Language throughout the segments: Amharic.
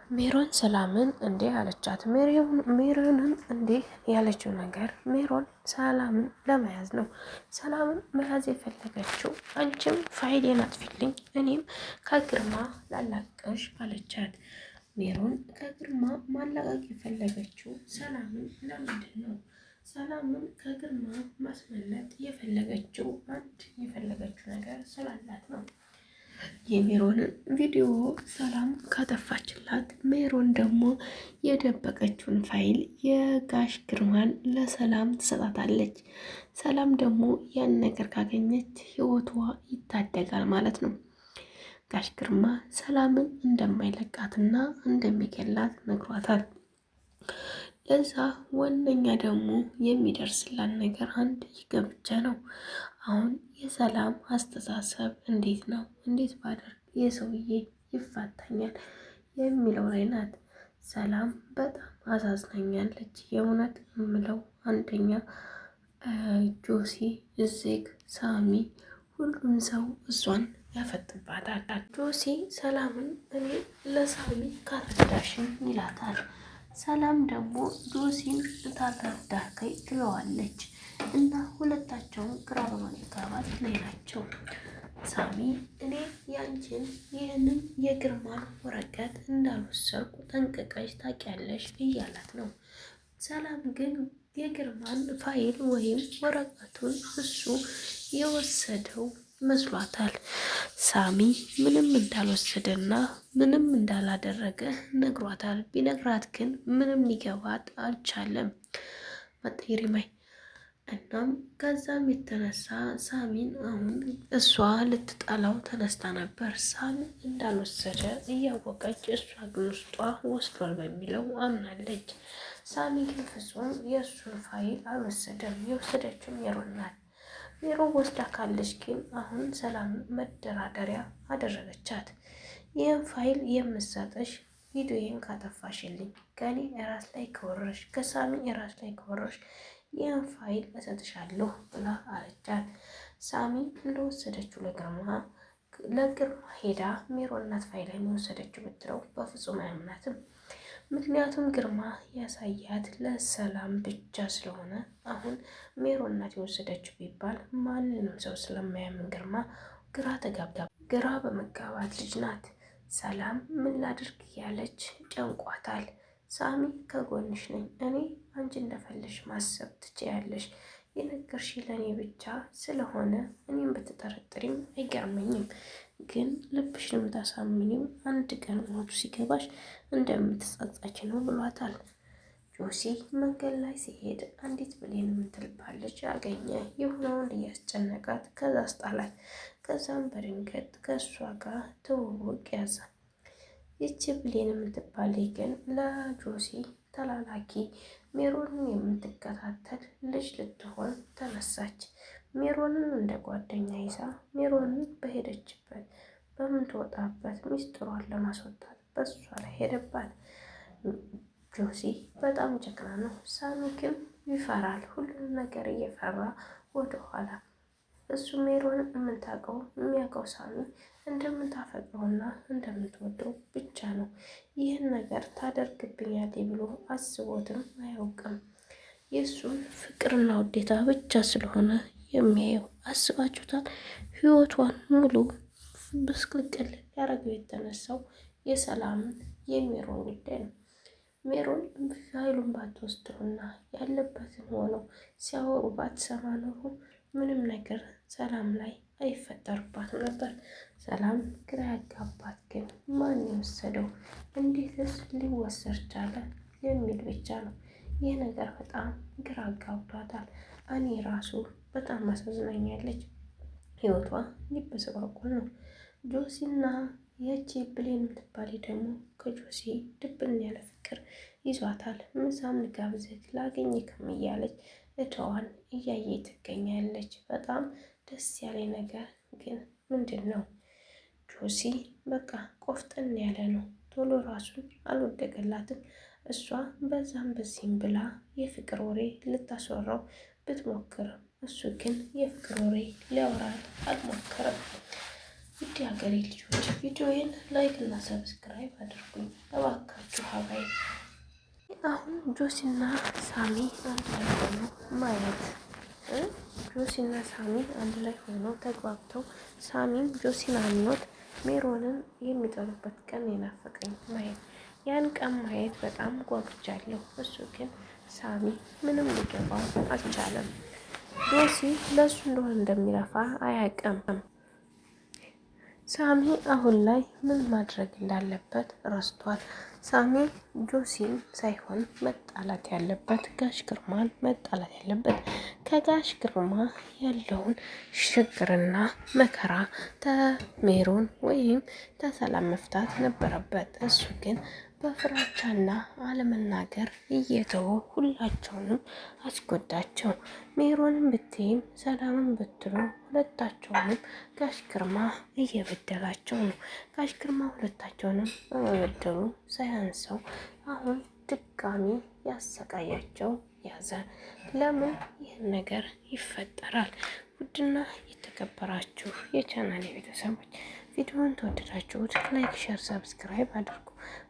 ሜሮን ሰላምን እንዴ አለቻት። ሜሮንን እንዴ ያለችው ነገር ሜሮን ሰላምን ለመያዝ ነው። ሰላምን መያዝ የፈለገችው አንቺም ፋይሌን አጥፊልኝ እኔም ከግርማ ላላቀሽ አለቻት። ሜሮን ከግርማ ማላቀቅ የፈለገችው ሰላምን ለምንድን ነው? ሰላምን ከግርማ ማስመለጥ የፈለገችው አንድ የፈለገችው ነገር ስላላት ነው። የሜሮንን ቪዲዮ ሰላም ካጠፋችላት ሜሮን ደግሞ የደበቀችውን ፋይል የጋሽ ግርማን ለሰላም ትሰጣታለች። ሰላም ደግሞ ያን ነገር ካገኘች ህይወቷ ይታደጋል ማለት ነው። ጋሽ ግርማ ሰላምን እንደማይለቃትና እንደሚገላት ነግሯታል። ለዛ ዋነኛ ደግሞ የሚደርስላት ነገር አንድ ይገብቻ ነው። አሁን የሰላም አስተሳሰብ እንዴት ነው? እንዴት ባደርግ የሰውዬ ይፋታኛል የሚለው ላይ ናት። ሰላም በጣም አሳዝናኛለች። የእውነት የምለው አንደኛ ጆሲ፣ እዜግ፣ ሳሚ ሁሉም ሰው እሷን ያፈጥባታል። ጆሲ ሰላምን እኔ ለሳሚ ካረዳሽን ይላታል። ሰላም ደግሞ ጆሲን ታረዳከኝ ትለዋለች። እና ሁለታቸውን ግራ በመጋባት ላይ ናቸው። ሳሚ እኔ ያንቺን ይህንን የግርማን ወረቀት እንዳልወሰድኩ ጠንቅቀሽ ታውቂያለሽ እያላት ነው። ሰላም ግን የግርማን ፋይል ወይም ወረቀቱን እሱ የወሰደው መስሏታል። ሳሚ ምንም እንዳልወሰደና ምንም እንዳላደረገ ነግሯታል። ቢነግራት ግን ምንም ሊገባት አልቻለም። መጠሪማይ እናም ከዛም የተነሳ ሳሚን አሁን እሷ ልትጠላው ተነስታ ነበር። ሳሚ እንዳልወሰደ እያወቀች እሷ ግን ውስጧ ወስዷል በሚለው አምናለች። ሳሚ ግን ፍጹም የእሱን ፋይል አልወሰደም። የወሰደችው ሜሮን ናት። ሜሮን ወስዳ ካለች ግን አሁን ሰላም መደራደሪያ አደረገቻት። ይህን ፋይል የምሰጠሽ ቪዲዮዬን ካጠፋሽልኝ፣ ከኔ ራስ ላይ ከወረሽ፣ ከሳሚ ራስ ላይ ከወረሽ ይህን ፋይል እሰጥሻለሁ ብላ አለቻት። ሳሚ እንደወሰደችው ለግርማ ሄዳ ሜሮን ናት ፋይል የወሰደችው ብትለው በፍጹም አያምናትም። ምክንያቱም ግርማ ያሳያት ለሰላም ብቻ ስለሆነ አሁን ሜሮን ናት የወሰደችው ቢባል ማንንም ሰው ስለማያምን ግርማ ግራ በመጋባት ልጅ ናት። ሰላም ምን ላድርግ እያለች ጨንቋታል። ሳሚ ከጎንሽ ነኝ፣ እኔ አንቺ እንደፈለሽ ማሰብ ትችያለሽ። የነገርሽ ለእኔ ብቻ ስለሆነ እኔም ብትጠረጥሪም አይገርመኝም። ግን ልብሽን የምታሳምኝም አንድ ቀን ሞቱ ሲገባሽ እንደምትጸጸች ነው ብሏታል። ጆሲ መንገድ ላይ ሲሄድ አንዲት ብሌን የምትልባለች አገኘ። የሆነውን እያስጨነቃት ከዛ አስጣላት። ከዛም በድንገት ከእሷ ጋር ትውውቅ ያዘ። ይቺ ብሌን የምትባል ግን ለጆሲ ተላላኪ ሜሮንን የምትከታተል ልጅ ልትሆን ተነሳች። ሜሮንን እንደ ጓደኛ ይዛ ሜሮንን በሄደችበት በምትወጣበት ሚስጥሯን ለማስወጣት በሷ ላይ ሄደባት። ጆሲ በጣም ጀግና ነው። ሳሚ ግን ይፈራል። ሁሉንም ነገር እየፈራ ወደኋላ እሱ ሜሮን የምታውቀው የሚያውቀው ሳሚ እንደምታፈቅረውና እንደምትወደው ብቻ ነው። ይህን ነገር ታደርግብኛለች ብሎ አስቦትም አያውቅም። የእሱን ፍቅርና ውዴታ ብቻ ስለሆነ የሚያየው። አስባችሁታል? ህይወቷን ሙሉ ብስቅልቅል ያደረገው የተነሳው የሰላምን የሜሮን ጉዳይ ነው። ሜሮን ፋይሉን ባትወስደውና ያለበትን ሆነው ሲያወሩ ባትሰማ ኖሮ ምንም ነገር ሰላም ላይ አይፈጠርባትም ነበር። ሰላም ግራ ያጋባት ግን ማን የወሰደው እንዴትስ ሊወሰድ ቻለ የሚል ብቻ ነው። ይህ ነገር በጣም ግራ አጋብቷታል። እኔ ራሱ በጣም አሳዝናኛለች። ህይወቷ ሊበሰባቆል ነው። ጆሲና የቺ ብሌን የምትባል ደግሞ ከጆሲ ድብን ያለ ፍቅር ይዟታል። ምሳም ልጋብዝህ ላገኝክም እያለች እተዋን እያየ ትገኛለች። በጣም ደስ ያለ ነገር ግን ምንድን ነው? ጆሲ በቃ ቆፍጠን ያለ ነው። ቶሎ ራሱን አልወደቀላትም። እሷ በዛም በዚህም ብላ የፍቅር ወሬ ልታስወራው ብትሞክርም እሱ ግን የፍቅር ወሬ ሊያወራት አልሞከረም። ውድ ሀገሬ ልጆች ቪዲዮዬን ላይክ እና ሰብስክራይብ አድርጉኝ እባካችሁ። ይላችሁ ሀባይ አሁን ጆሲና ሳሚ አንድ ላይ ሆኖ ማየት ጆሲና ሳሚ አንድ ላይ ሆኖ ተግባብተው ሳሚም ጆሲን አምኖት ሜሮንን የሚጠሉበት ቀን የናፈቀኝ ማየት ያን ቀን ማየት በጣም ጓጉቻለሁ። እሱ ግን ሳሚ ምንም ሊገባው አልቻለም። ጆሲ ለሱ እንደሆነ እንደሚለፋ አያውቅም። ሳሚ አሁን ላይ ምን ማድረግ እንዳለበት ረስቷል። ሳሚ ጆሲን ሳይሆን መጣላት ያለበት ጋሽ ግርማን መጣላት ያለበት ከጋሽ ግርማ ያለውን ችግርና መከራ ተሜሮን ወይም ተሰላም መፍታት ነበረበት። እሱ ግን በፍራቻና አለመናገር እየተወ ሁላቸውንም አስጎዳቸው። ሜሮንም ብትይም ሰላምን ብትሉ ሁለታቸውንም ጋሽ ግርማ እየበደላቸው ነው። ጋሽ ግርማ ሁለታቸውንም በመበደሉ ሳያንሰው አሁን ድጋሚ ያሰቃያቸው ያዘ። ለምን ይህን ነገር ይፈጠራል? ውድና የተከበራችሁ የቻናሌ ቤተሰቦች ቪዲዮውን ተወደዳችሁት ላይክ፣ ሼር፣ ሰብስክራይብ አድርጉ።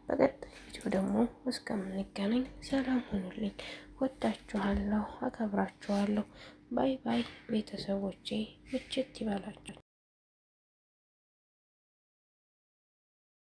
በቀጣይ ቪዲዮ ደግሞ እስከምንገናኝ ሰላም ሁኑልኝ። ወዳችኋለሁ፣ አከብራችኋለሁ። ባይ ባይ ቤተሰቦቼ፣ ምችት ይበላችሁ።